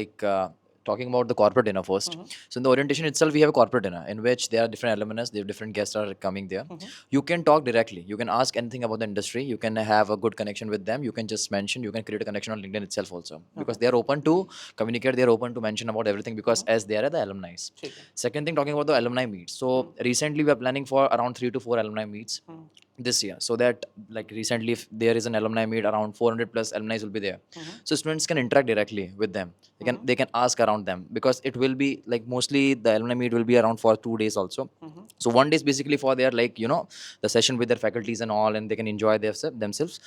talking about the corporate dinner 1st. So in the orientation itself, we have a corporate dinner in which there are different alumni, there are different guests are coming there. You can talk directly. You can ask anything about the industry. You can have a good connection with them. You can just mention. You can create a connection on LinkedIn itself also because they are open to communicate. They are open to mention about everything because as they are the alumni. ठीक है. Second thing, talking about the alumni meets. So recently, we are planning for around 3 to 4 alumni meets this year, so that like recently if there is an alumni meet, around 400 plus alumni will be there. So students can interact directly with them. They can ask around them because it will be like mostly the alumni meet will be around for 2 days also. So one day is basically for their the session with their faculties and all, and they can enjoy themselves.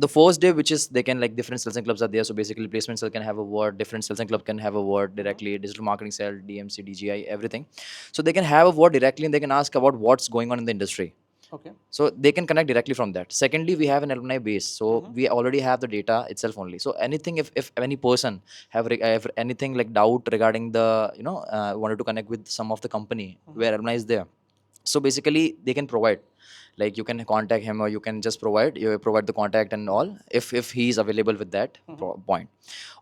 The first day, which is they can like different sales and clubs are there, so basically placement cell can have a word, different sales and club can have a word directly, digital marketing cell, DMC, DGI, everything. So they can have a word directly and they can ask about what's going on in the industry. Okay. So they can connect directly from that. Secondly, we have an alumni base, so we already have the data itself only. So anything, if any person have anything like doubt regarding the wanted to connect with some of the company where alumni is there, so basically they can provide, like you can contact him or you can just provide the contact and all if he is available with that point.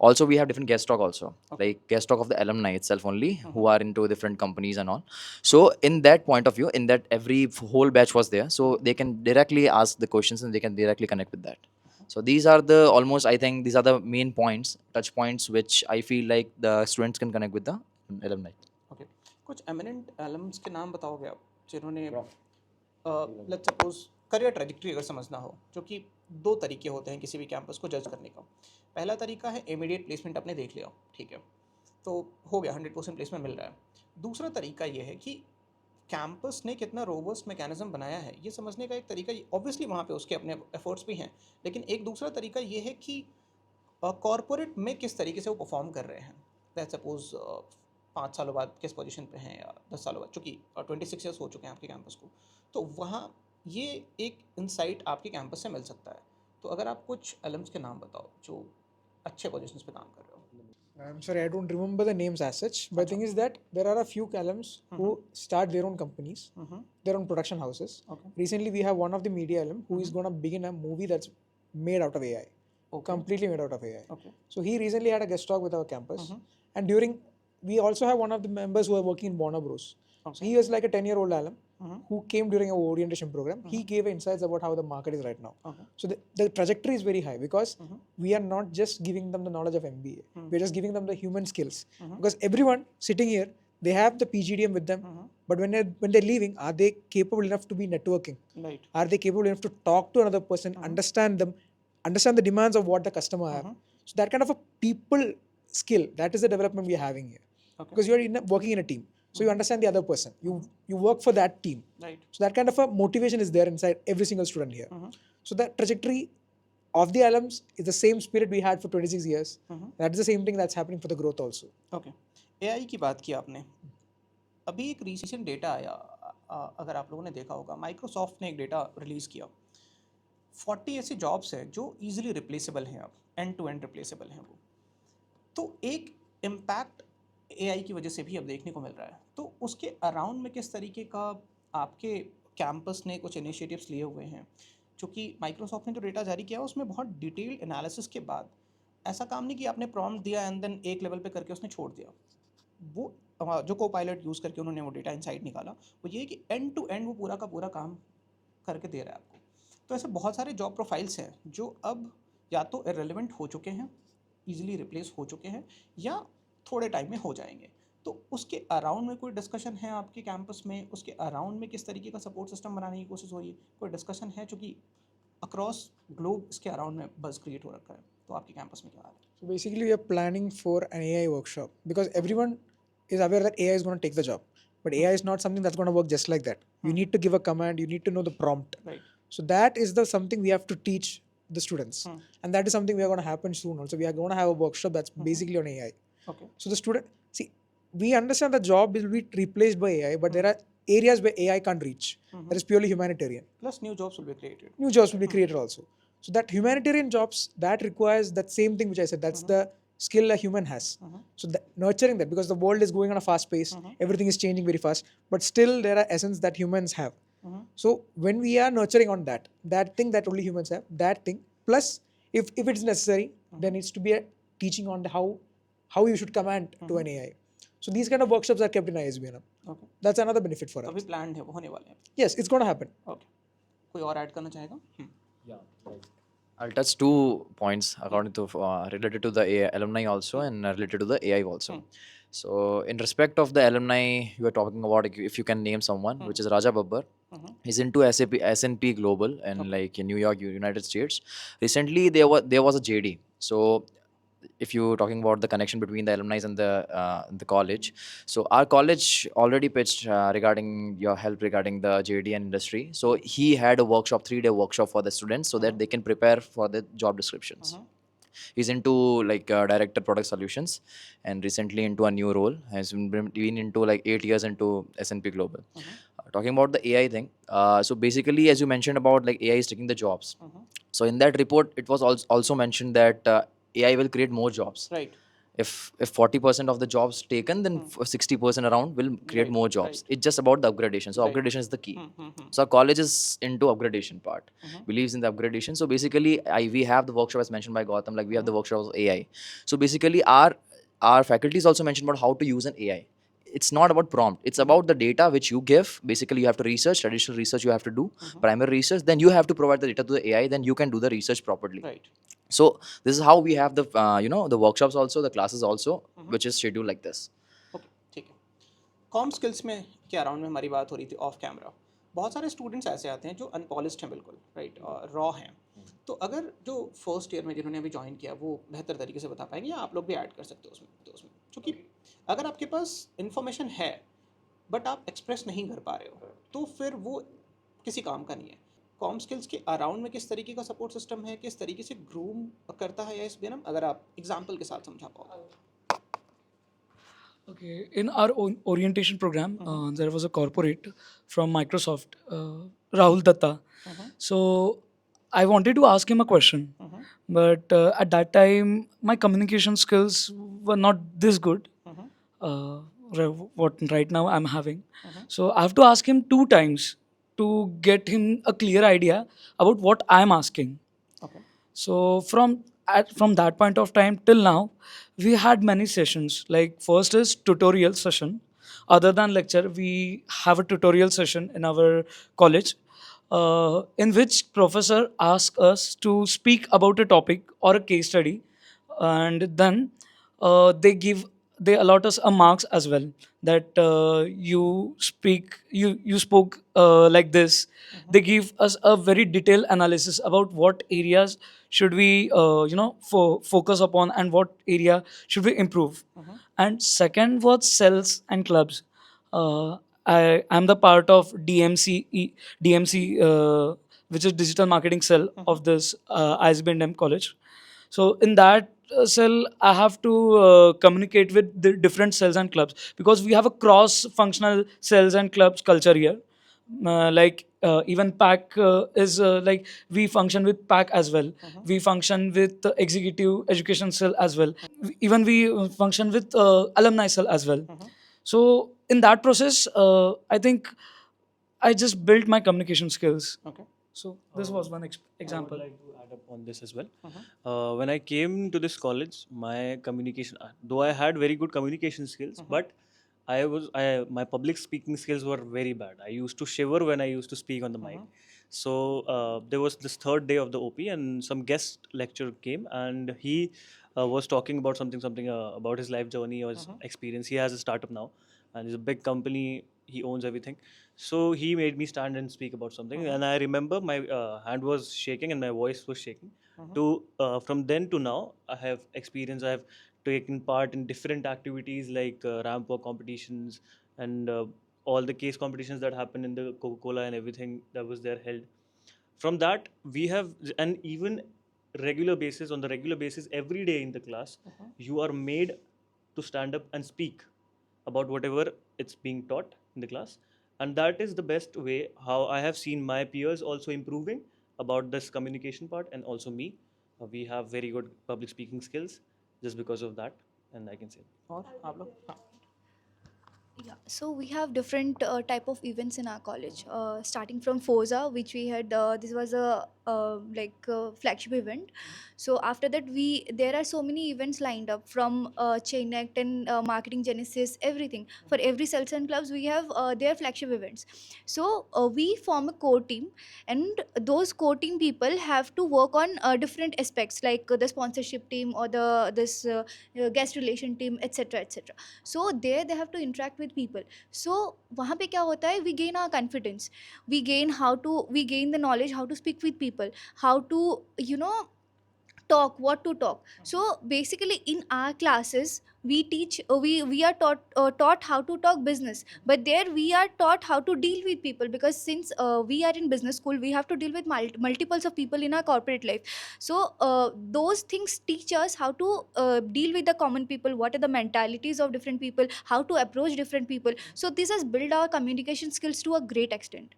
Also we have different guest talk also, like guest talk of the alumni itself only who are into different companies and all. So in that point of view, in that every whole batch was there, so they can directly ask the questions and they can directly connect with that. So these are the almost, I think these are the main points, touch points, which I feel like the students can connect with the alumni. Okay. कुछ eminent Elms के नाम बताओगे आप जिन्होंने let's suppose career trajectory अगर समझना हो, जो कि दो तरीके होते हैं किसी भी कैंपस को जज करने का. पहला तरीका है इमीडिएट प्लेसमेंट आपने देख लिया, ठीक है, तो हो गया 100% प्लेसमेंट मिल रहा है. दूसरा तरीका ये है कि कैंपस ने कितना रोबस्ट मैकेनिज्म बनाया है ये समझने का एक तरीका. ऑब्वियसली वहाँ पे उसके अपने एफर्ट्स भी हैं, लेकिन एक दूसरा तरीका ये है कि कॉरपोरेट में किस तरीके से वो परफॉर्म कर रहे हैं. लेट्स सपोज 5 सालों बाद किस पोजीशन पे हैं या 10 सालों बाद, चूँकि 26 ईयर्स हो चुके हैं आपके कैंपस को, तो वहाँ ये एक इंसाइट आपके कैंपस से मिल सकता है. तो अगर आप कुछ एलम्स के नाम बताओ जो अच्छे पोजीशंस पे काम कर रहे हो. I'm sorry, I don't remember the names as such. But the thing is that there are a few alums who start their own companies, their own production houses. Okay. Recently, we have one of the media alum who is going to begin a movie that's made out of AI, completely made out of AI. Okay. So he recently had a guest talk with our campus, and we also have one of the members who are working in Warner Bros. So he was like a 10-year-old alum who came during our orientation program. He gave insights about how the market is right now. So the trajectory is very high because we are not just giving them the knowledge of MBA. We're just giving them the human skills. Because everyone sitting here, they have the PGDM with them. But when they're leaving, are they capable enough to be networking? Right. Are they capable enough to talk to another person, understand them, understand the demands of what the customer have? So that kind of a people skill, that is the development we are having here. Because you're working in a team. So you understand the other person. You work for that team. Right. So that kind of a motivation is there inside every single student here. So that trajectory of the alums is the same spirit we had for 26 years. That is the same thing that's happening for the growth also. Okay. AI की बात की आपने. अभी एक recent data आया, अगर आप लोगों ने देखा होगा, माइक्रोसॉफ्ट ने एक डेटा रिलीज़ किया. 40 ऐसी जॉब्स हैं जो ईजिली रिप्लेसेबल हैं, अब एंड टू एंड रिप्लेसेबल हैं वो. तो एक इम्पैक्ट एआई की वजह से भी अब देखने को मिल रहा है. तो उसके अराउंड में किस तरीके का आपके कैंपस ने कुछ इनिशिएटिव्स लिए हुए हैं, क्योंकि माइक्रोसॉफ्ट ने जो डेटा जारी किया उसमें बहुत डिटेल्ड एनालिसिस के बाद ऐसा काम नहीं कि आपने प्रॉम्प्ट दिया एंड देन एक लेवल पे करके उसने छोड़ दिया. वो जो को पायलट यूज़ करके उन्होंने वो डेटा इनसाइट निकाला, वो ये कि एंड टू एंड वो पूरा का पूरा काम करके दे रहा है आपको. तो ऐसे बहुत सारे जॉब प्रोफाइल्स हैं जो अब या तो इररिलेवेंट हो चुके हैं, ईजिली रिप्लेस हो चुके हैं, या थोड़े टाइम में हो जाएंगे. तो उसके अराउंड में कोई डिस्कशन है आपके कैंपस में? उसके अराउंड में किस तरीके का सपोर्ट सिस्टम बनाने की कोशिश हो रही है? कोई डिस्कशन है? चूँकि अक्रॉस ग्लोब इसके अराउंड में बज़ क्रिएट हो रखा है, तो आपके कैंपस में क्या हाल है? So basically, we are planning for an AI workshop because everyone is aware that AI is going to take the job. But AI is not something that's going to work just like that. You need to give a command, you need to know the prompt. Right. So that is something we have to teach the students. And that is something we are going to happen soon also. We are going to have a workshop that's basically on AI. Okay. So the student, see, we understand the job will be replaced by AI, but there are areas where AI can't reach. That is purely humanitarian. Plus new jobs will be created. New jobs will be created also. So that humanitarian jobs, that requires that same thing which I said, that's the skill a human has. So nurturing that, because the world is going on a fast pace, everything is changing very fast, but still there are essence that humans have. So when we are nurturing on that thing that only humans have, that thing, plus If it's necessary, there needs to be a teaching on how you should command to an AI. So these kind of workshops are kept in ISBNM. Okay, That's another benefit for अभी us. Plan है, वो होने वाले हैं. Yes, it's going to happen. Okay, कोई और add करना चाहेगा? I'll touch 2 points according to related to the AI alumni also and related to the AI also. So in respect of the alumni, you were talking about if you can name someone, which is Raja Babbar. He's into SAP S&P Global and like in New York, United States. Recently, there was a JD. So if you're talking about the connection between the alumni and the college, so our college already pitched regarding your help regarding the JD and industry. So he had a workshop, 3-day workshop for the students so that they can prepare for the job descriptions. He's into like director product solutions and recently into a new role. Has been into like 8 years into S&P Global. Talking about the AI thing, so basically as you mentioned about like AI is taking the jobs. So in that report it was also mentioned that AI will create more jobs. Right. If 40% of the jobs taken, then 60% around will create Right, more jobs. right. It's just about the upgradation. So Right. upgradation is the key. So our college is into upgradation part, believes in the upgradation. So basically, we have the workshop as mentioned by Gautam, like we have the workshop of AI. So basically, our faculty is also mentioned about how to use an AI. It's not about prompt. It's about the data which you give. Basically, you have to research, traditional research you have to do, primary research. Then you have to provide the data to the AI. Then you can do the research properly. Right. So this is how we have the the workshops also, the classes also, which is scheduled like this. Okay, ठीक है. Com skills में के around में हमारी बात हो रही थी ऑफ कैमरा. बहुत सारे स्टूडेंट्स ऐसे आते हैं जो अनपॉलिश्ड हैं बिल्कुल, राइट, रॉ हैं. तो अगर जो फर्स्ट ईयर में जिन्होंने अभी ज्वाइन किया वो बेहतर तरीके से बता पाएंगे, या आप लोग भी ऐड कर सकते हो उसमें क्योंकि अगर आपके पास इन्फॉर्मेशन है बट आप एक्सप्रेस नहीं कर पा रहे हो तो फिर वो किसी काम का नहीं है. कॉम स्किल्स के अराउंड में किस तरीके का सपोर्ट सिस्टम है, किस तरीके से ग्रूम करता है ISBNM, अगर आप एग्जाम्पल के साथ समझा पाओ. Okay, in our own orientation program, there was a corporate from Microsoft, Rahul Datta. So I wanted to ask him a question, but at that time my communication skills were not this good. What right now I'm having. So I have to ask him 2 times to get him a clear idea about what I'm asking. Okay. So from that point of time till now, we had many sessions. Like first is tutorial session. Other than lecture, we have a tutorial session in our college, in which professor asks us to speak about a topic or a case study, and then they allot us a marks as well, that you spoke like this. They give us a very detailed analysis about what areas should we focus upon and what area should we improve. And second was cells and clubs. I am the part of DMC, which is digital marketing cell of this ISBNM college. So in that cell, I have to communicate with the different cells and clubs, because we have a cross-functional cells and clubs culture here. Even PAC is like we function with PAC as well. We function with the executive education cell as well. Even we function with alumni cell as well. So in that process, I think I just built my communication skills. Okay. So this was one I example. would like to add up on this as well. When I came to this college, my communication, though I had very good communication skills, but my public speaking skills were very bad. I used to shiver when I used to speak on the mic. So there was this third day of the OP, and some guest lecturer came, and he was talking about something about his life journey or his experience. He has a startup now, and it's a big company. He owns everything. So he made me stand and speak about something, and I remember my hand was shaking and my voice was shaking. From then to now, I have experience. I have taken part in different activities like ramp walk competitions and all the case competitions that happen in the Coca-Cola and everything that was there held. From that, we have, and even on the regular basis, every day in the class, you are made to stand up and speak about whatever it's being taught in the class. And that is the best way how I have seen my peers also improving about this communication part, and also me. We have very good public speaking skills just because of that, and I can say. और आप लोग? हाँ. Yeah, so we have different type of events in our college. Starting from Forza, which we had. This was a flagship event. So after that, there are so many events lined up from Chain Act and Marketing Genesis, everything. For every cells and clubs, we have their flagship events. So we form a core team, and those core team people have to work on different aspects like the sponsorship team or the this guest relation team, etc., etc. So there they have to interact with people. So वहाँ पे क्या होता है, we gain our confidence, we gain the knowledge how to speak with people, how to talk, what to talk. So basically in our classes we teach we are taught how to talk business, but there we are taught how to deal with people, because since we are in business school, we have to deal with multiples of people in our corporate life. So those things teach us how to deal with the common people, what are the mentalities of different people, how to approach different people. So this has built our communication skills to a great extent.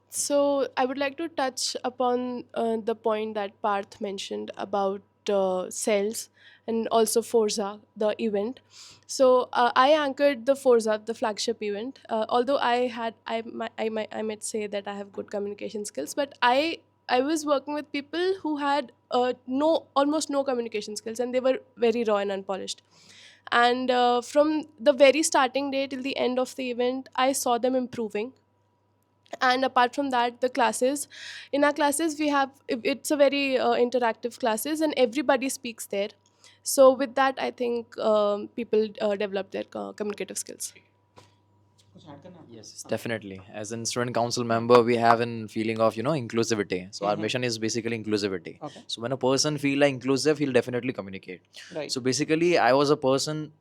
So I would like to touch upon the point that Parth mentioned about sales and also Forza, the event. So I anchored the Forza, the flagship event. Although I might say that I have good communication skills, but I was working with people who had almost no communication skills, and they were very raw and unpolished. And from the very starting day till the end of the event, I saw them improving. And apart from that, the classes, in our classes we have, it's a very interactive classes, and everybody speaks there. So with that, I think people develop their communicative skills. कुछ add करना है? Yes, definitely. As an student council member, we have an feeling of inclusivity. So our mission is basically inclusivity. Okay. So when a person feel like inclusive, he'll definitely communicate. Right. So basically, I was a person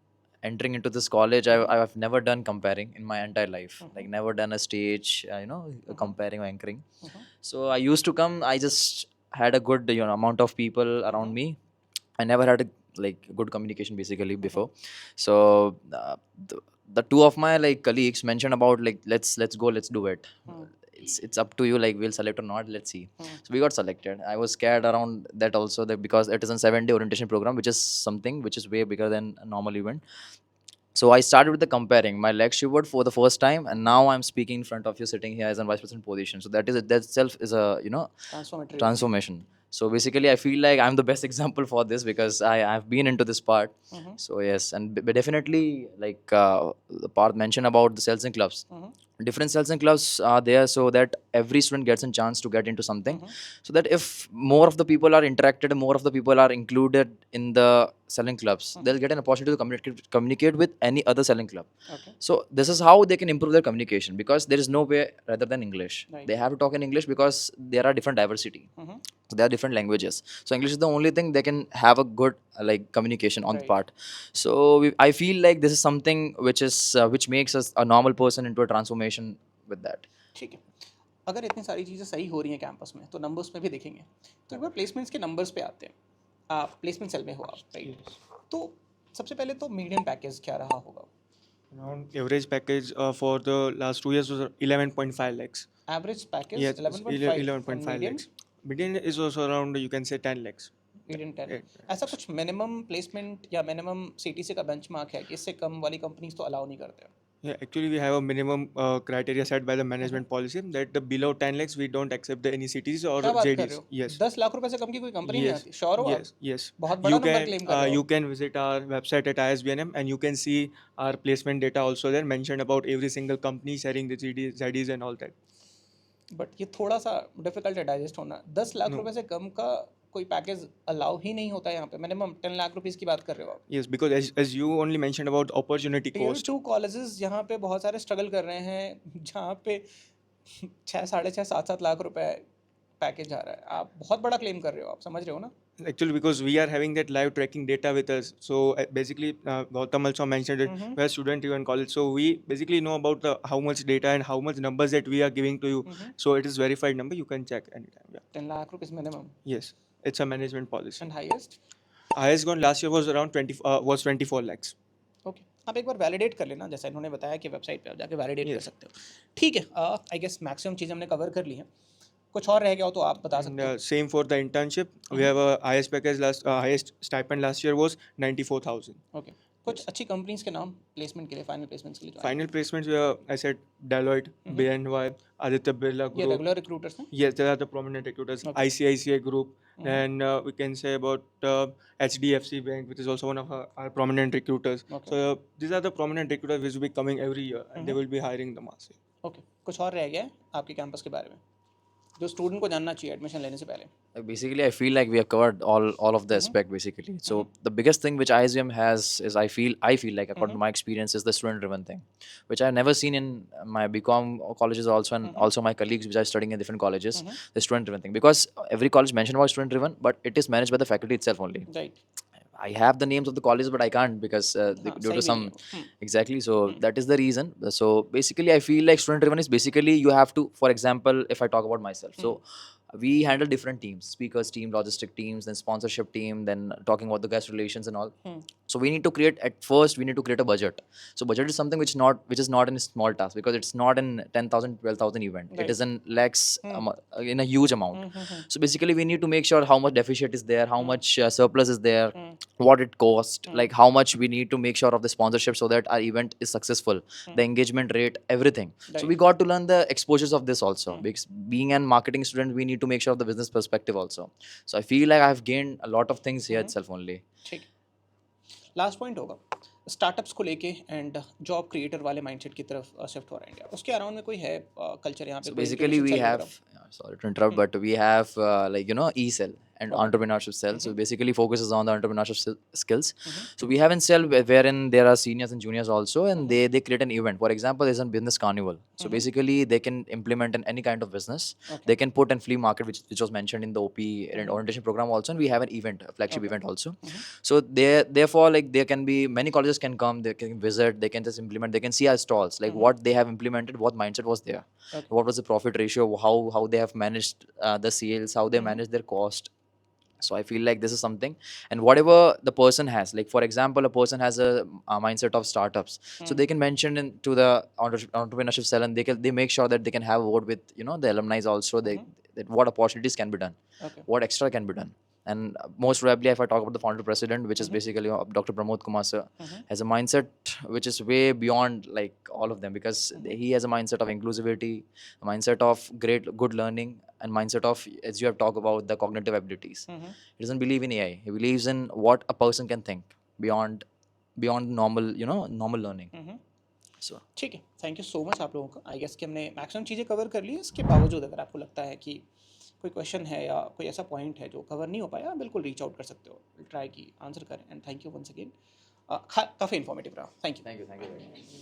entering into this college. I've never done comparing in my entire life. Like never done a stage, comparing or anchoring. So I used to come. I just had a good amount of people around me. I never had a good communication basically before. So the two of my colleagues mentioned about let's go, let's do it. It's up to you, we'll select or not, let's see. So we got selected. I was scared around that also, that because it is a 7-day orientation program, which is something which is way bigger than a normal event. So I started with the comparing. My leg shivered for the first time, and now I'm speaking in front of you, sitting here as a vice president position. So that itself is a Transformative. transformation. So basically, I feel like I'm the best example for this because I've been into this part. So yes, and definitely the part mentioned about the cells and clubs. Different cells and clubs are there so that every student gets a chance to get into something. So that if more of the people are interacted, more of the people are included in the selling clubs, they'll get an opportunity to communicate with any other selling club. Okay. So this is how they can improve their communication, because there is no way rather than English. Right. They have to talk in English because there are different diversity. So there are different languages. So English is the only thing they can have a good communication on the Right. part. So I feel like this is something which makes us a normal person into a transformation with that. ठीक है. अगर इतनी सारी चीज़ें सही हो रही हैं कैंपस में, तो नंबर्स में भी देखेंगे. तो एक बार प्लेसमेंट्स के नंबर्स पे आते हैं. आप प्लेसमेंट सेल में हो आप, राइट? तो सबसे पहले तो मीडियम पैकेज क्या रहा होगा? Around average package for the last 2 years was 11.5 lakhs. Average package Yes, 11.5 11.5 medium lakhs. Median is also around, you can say, 10 lakhs. Medium 10. Yeah. ऐसा कुछ मिनिमम प्लेसमेंट या मिनिमम सीटीसी का बेंचमार्क है कि इससे कम वाली कंपनीज तो अलाउ नहीं करते हैं? Yeah, actually we have a minimum criteria set by the management policy that the below 10 lakhs we don't accept any CTs or क्या बात कर रहे JDs. हो? Yes. 10 लाख रुपए से कम की कोई कंपनी नहीं Yes. आती? श्योर हो आप? Yes. Yes. बहुत बड़ा नंबर क्लेम कर रहे हो. You can visit our website at ISBNM and you can see our placement data also there mentioned about every single company sharing the ZDs and all that. But ये थोड़ा सा difficult है digest होना. 10 लाख रुपए से कम का कोई पैकेज अलाउ ही नहीं होता है यहाँ पे. मिनिमम 10 लाख रुपीस की बात कर रहे हो आप. Yes, because as you only mentioned about opportunity tier cost. 2 colleges यहाँ पे बहुत सारे स्ट्रगल कर रहे हैं, जहाँ पे 6 साढ़े 6 7 लाख रुपए पैकेज आ रहा है. आप बहुत बड़ा क्लेम कर रहे हो, आप समझ रहे हो ना? Actually, because we are having that live tracking data with us, so basically, Gautam also mentioned it. We are student in college, so we basically know about how much data and how much numbers that we are giving to you. So it is verified number. You can check anytime. Yeah. 10 lakh rupees minimum. Yes, it's a management policy. And highest? Highest gone last year was around 24 lakhs. Okay. आप एक बार validate कर लेना, जैसा इन्होंने बताया कि website पे आप जाके वैलिडेट कर Yes. सकते हो. ठीक है. आई गेस मैक्सिमम चीज़ हमने कवर कर ली है. कुछ और रह गया हो तो आप बता And सकते हो. same for the internship. We have a highest package highest stipend last year was 94,000. Okay. कुछ अच्छी कंपनीज के नाम प्लेसमेंट के लिए, फाइनल प्लेसमेंट्स के लिए जो आए Final placements were, I said, Deloitte, BNY, Aditya Birla हैं। ये Group. रेगुलर रिक्रूटर्स हैं। Yes, they are the prominent recruiters. Okay. ICICI Group, and we can say about HDFC Bank, which is also one of our prominent recruiters. Okay. So these are the prominent recruiters which will be coming every year, and they will be hiring the masses. Okay, कुछ और रह गया है आपके campus के बारे में जो स्टूडेंट को जानना चाहिए एडमिशन लेने से पहले? Basically, I feel like we have covered all of the aspect basically. So the biggest thing which ISBM has is I feel like according to my experience is the student driven thing, which I've never seen in my BCom colleges also, and also my colleagues which are studying in different colleges. The student driven thing, because every college mentioned about student driven, but it is managed by the faculty itself only. Right, I have the names of the colleges, but I can't because due सही to भी some नहीं है। exactly. So that is the reason. So basically, I feel like student driven is basically you have to, for example, if I talk about myself, so we handle different teams: speakers team, logistic teams, then sponsorship team, then talking about the guest relations and all. So we need to create, at first we need to create a budget. So budget is something which is not in a small task, because it's not in 10,000 12,000 event. It is in lakhs, in a huge amount. So basically we need to make sure how much deficit is there, how much surplus is there, what it costs, like how much we need to make sure of the sponsorship so that our event is successful, the engagement rate, everything. So we got to learn the exposures of this also, because being an marketing student we need to make sure of the business perspective also. So I feel like I've gained a lot of things here itself only. ठीक। Last point होगा startups को लेके and job creator वाले mindset की तरफ shift हो रहा है इंडिया, उसके अराउंड में कोई है कल्चर यहाँ पे? So कोई basically we incubation cell have, वगैरह? sorry to interrupt, but we have like e-cell and entrepreneurship cell. So basically focuses on the entrepreneurship skills. So we have in cell wherein there are seniors and juniors also, and they create an event. For example, there's a business carnival. So basically they can implement in any kind of business. They can put in flea market, which was mentioned in the OP and orientation program also, and we have an event, a flagship event also. So therefore, like there can be many colleges can come, they can visit, they can just implement, they can see our stalls, like what they have implemented, what mindset was there, what was the profit ratio, how they have managed the sales, how they manage their cost. So I feel like this is something, and whatever the person has, like for example, a person has a mindset of startups, so they can mention into the entrepreneurship cell, and they make sure that they can have a word with the alumni also, that what opportunities can be done, Okay. what extra can be done. And most probably, if I talk about the founder president, which is basically Dr. Pramod Kumar sir, has a mindset which is way beyond like all of them, because he has a mindset of inclusivity, a mindset of good learning, and mindset of, as you have talked about, the cognitive abilities. He doesn't believe in AI. He believes in what a person can think beyond normal, normal learning. So ठीक है, thank you so much आप लोगों का। I guess कि हमने maximum चीज़ें cover कर ली। इसके बावजूद अगर आपको लगता है कि कोई क्वेश्चन है या कोई ऐसा पॉइंट है जो कवर नहीं हो पाया, बिल्कुल रीच आउट कर सकते हो, ट्राई की आंसर करें। And thank you once again, काफ़ी इन्फॉर्मेटिव रहा। Thank you. thank you very much.